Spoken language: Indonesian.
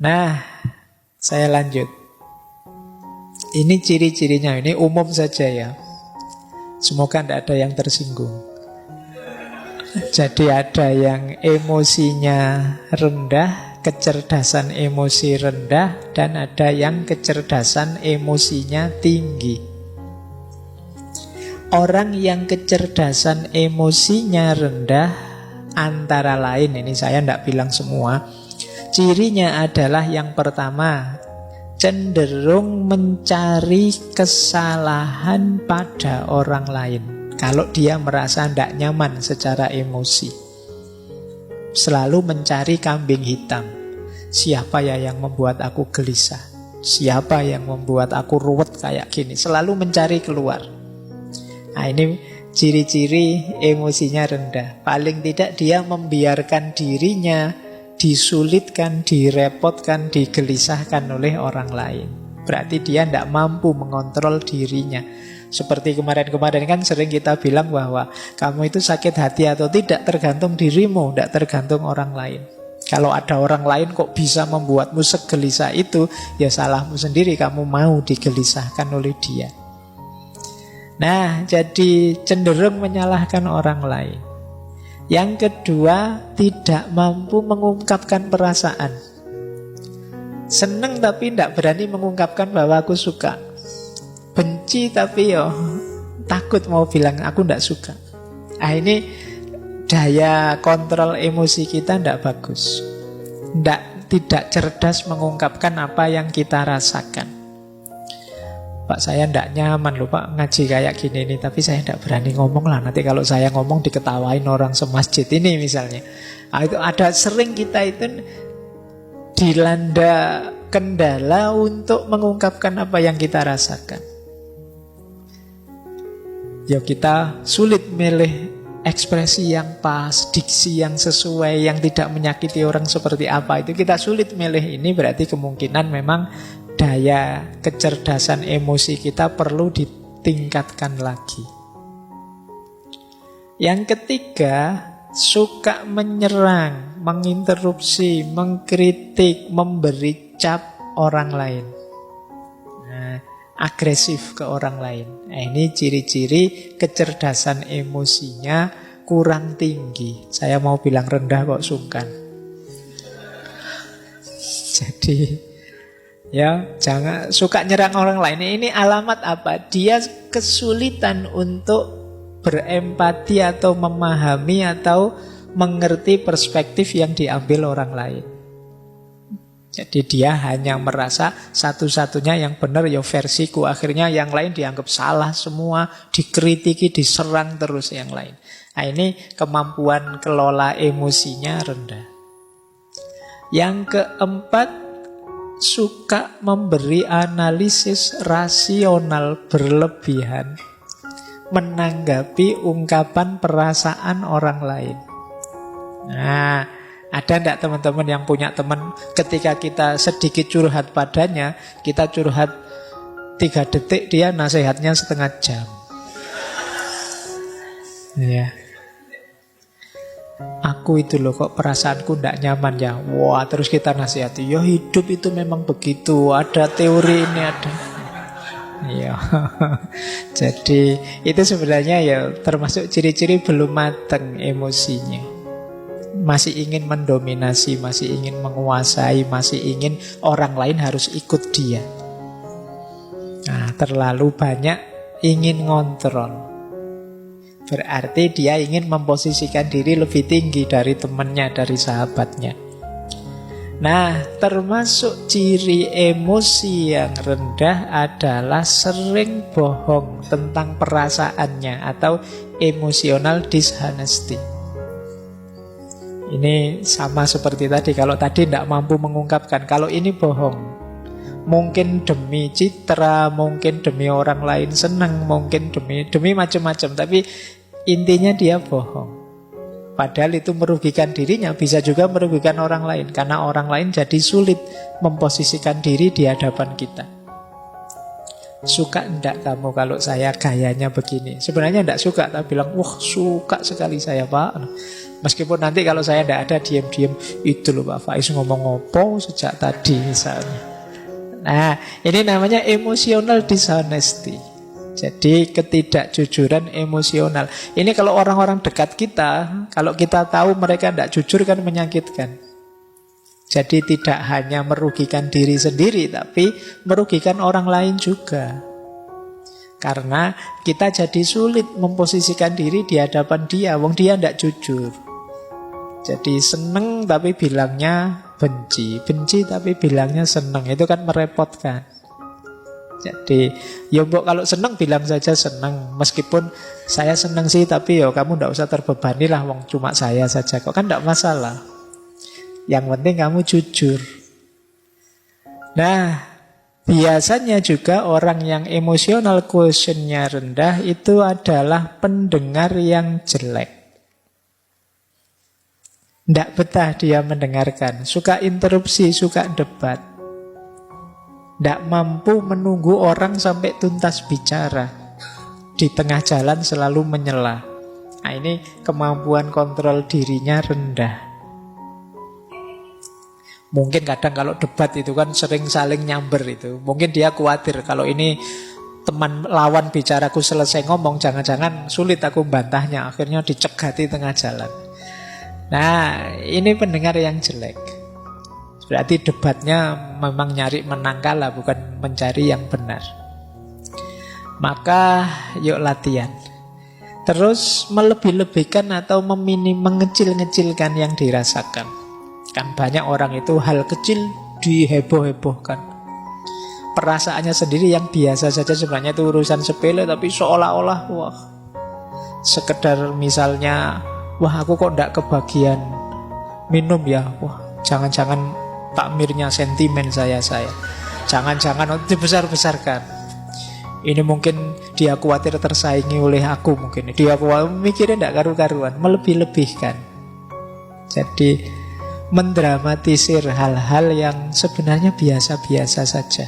Nah, saya lanjut. Ini ciri-cirinya, ini umum saja ya. Semoga tidak ada yang tersinggung. Jadi ada yang emosinya rendah, kecerdasan emosi rendah, dan ada yang kecerdasan emosinya tinggi. Orang yang kecerdasan emosinya rendah, antara lain, ini saya tidak bilang semua, cirinya adalah yang pertama, cenderung mencari kesalahan pada orang lain. Kalau dia merasa tidak nyaman secara emosi, selalu mencari kambing hitam. Siapa ya yang membuat aku gelisah? Siapa yang membuat aku ruwet kayak gini? Selalu mencari keluar. Nah, ini ciri-ciri emosinya rendah. Paling tidak dia membiarkan dirinya disulitkan, direpotkan, digelisahkan oleh orang lain. Berarti dia tidak mampu mengontrol dirinya. Seperti kemarin-kemarin kan sering kita bilang bahwa kamu itu sakit hati atau tidak tergantung dirimu, tidak tergantung orang lain. Kalau ada orang lain kok bisa membuatmu segelisah itu, ya salahmu sendiri, kamu mau digelisahkan oleh dia. Nah, jadi cenderung menyalahkan orang lain. Yang kedua, tidak mampu mengungkapkan perasaan. Seneng tapi tidak berani mengungkapkan bahwa aku suka. Benci tapi takut mau bilang aku tidak suka. Nah, ini daya kontrol emosi kita tidak bagus. Tidak cerdas mengungkapkan apa yang kita rasakan. Pak, saya tidak nyaman loh Pak ngaji kayak gini nih, tapi saya tidak berani ngomong lah. Nanti kalau saya ngomong diketawain orang semasjid ini misalnya. Nah, itu ada sering kita itu dilanda kendala untuk mengungkapkan apa yang kita rasakan. Ya kita sulit milih ekspresi yang pas, diksi yang sesuai, yang tidak menyakiti orang seperti apa. Itu kita sulit milih. Ini berarti kemungkinan memang daya kecerdasan emosi kita perlu ditingkatkan lagi. Yang ketiga, suka menyerang, menginterupsi, mengkritik, memberi cap orang lain. Nah, agresif ke orang lain. Nah, ini ciri-ciri kecerdasan emosinya kurang tinggi. Saya mau bilang rendah kok sungkan. Jadi ya, jangan suka nyerang orang lain. Ini alamat apa? Dia kesulitan untuk berempati atau memahami atau mengerti perspektif yang diambil orang lain. Jadi dia hanya merasa satu-satunya yang benar ya versiku. Akhirnya yang lain dianggap salah semua, dikritiki, diserang terus yang lain. Nah, ini kemampuan kelola emosinya rendah. Yang keempat, suka memberi analisis rasional berlebihan menanggapi ungkapan perasaan orang lain. Nah, ada enggak teman-teman yang punya teman ketika kita sedikit curhat padanya, kita curhat 3 detik, dia nasihatnya setengah jam. Ya. Aku itu loh kok perasaanku enggak nyaman ya. Wah, terus kita nasihati, ya hidup itu memang begitu, ada teori ini ada. Iya. Jadi itu sebenarnya ya termasuk ciri-ciri belum matang emosinya. Masih ingin mendominasi, masih ingin menguasai, masih ingin orang lain harus ikut dia. Nah, terlalu banyak ingin ngontrol. Berarti dia ingin memposisikan diri lebih tinggi dari temannya, dari sahabatnya. Nah, termasuk ciri emosi yang rendah adalah sering bohong tentang perasaannya atau emotional dishonesty. Ini sama seperti tadi. Kalau tadi tidak mampu mengungkapkan, kalau ini bohong. Mungkin demi citra, mungkin demi orang lain senang, mungkin demi macam-macam. Tapi intinya dia bohong. Padahal itu merugikan dirinya, bisa juga merugikan orang lain. Karena orang lain jadi sulit memposisikan diri di hadapan kita. Suka enggak kamu kalau saya gayanya begini? Sebenarnya enggak suka, tapi bilang, wah suka sekali saya Pak. Meskipun nanti kalau saya enggak ada, diam-diam, itu loh Pak Faiz ngomong apa sejak tadi misalnya. Nah, ini namanya emotional dishonesty. Jadi ketidakjujuran emosional. Ini kalau orang-orang dekat kita, kalau kita tahu mereka enggak jujur kan menyakitkan. Jadi tidak hanya merugikan diri sendiri, tapi merugikan orang lain juga. Karena kita jadi sulit memposisikan diri di hadapan dia, wong dia tidak jujur. Jadi seneng tapi bilangnya benci, benci tapi bilangnya seneng, itu kan merepotkan. Jadi ya mbok kalau seneng bilang saja seneng, meskipun saya seneng sih, tapi ya kamu tidak usah terbebani lah, wong cuma saya saja kok, kan tidak masalah. Yang penting kamu jujur. Nah, biasanya juga orang yang emotional quotientnya rendah itu adalah pendengar yang jelek. Tidak betah dia mendengarkan, suka interupsi, suka debat. Tidak mampu menunggu orang sampai tuntas bicara. Di tengah jalan selalu menyela. Nah, ini kemampuan kontrol dirinya rendah. Mungkin kadang kalau debat itu kan sering saling nyamber itu. Mungkin dia khawatir kalau ini teman lawan bicaraku selesai ngomong, jangan-jangan sulit aku bantahnya, akhirnya dicegati tengah jalan. Nah, ini pendengar yang jelek. Berarti debatnya memang nyari menang kalah, bukan mencari yang benar. Maka yuk latihan. Terus melebih-lebihkan atau mengecil-ngecilkan yang dirasakan. Kan banyak orang itu hal kecil diheboh-hebohkan. Perasaannya sendiri yang biasa saja sebenarnya itu urusan sepele, tapi seolah-olah wah, sekedar misalnya, wah aku kok ndak kebagian minum ya, wah jangan-jangan takmirnya sentimen saya. Jangan-jangan dibesar-besarkan. Ini mungkin dia khawatir tersaingi oleh aku, mungkin dia mikirnya ndak karu-karuan, melebih-lebihkan. Jadi mendramatisir hal-hal yang sebenarnya biasa-biasa saja.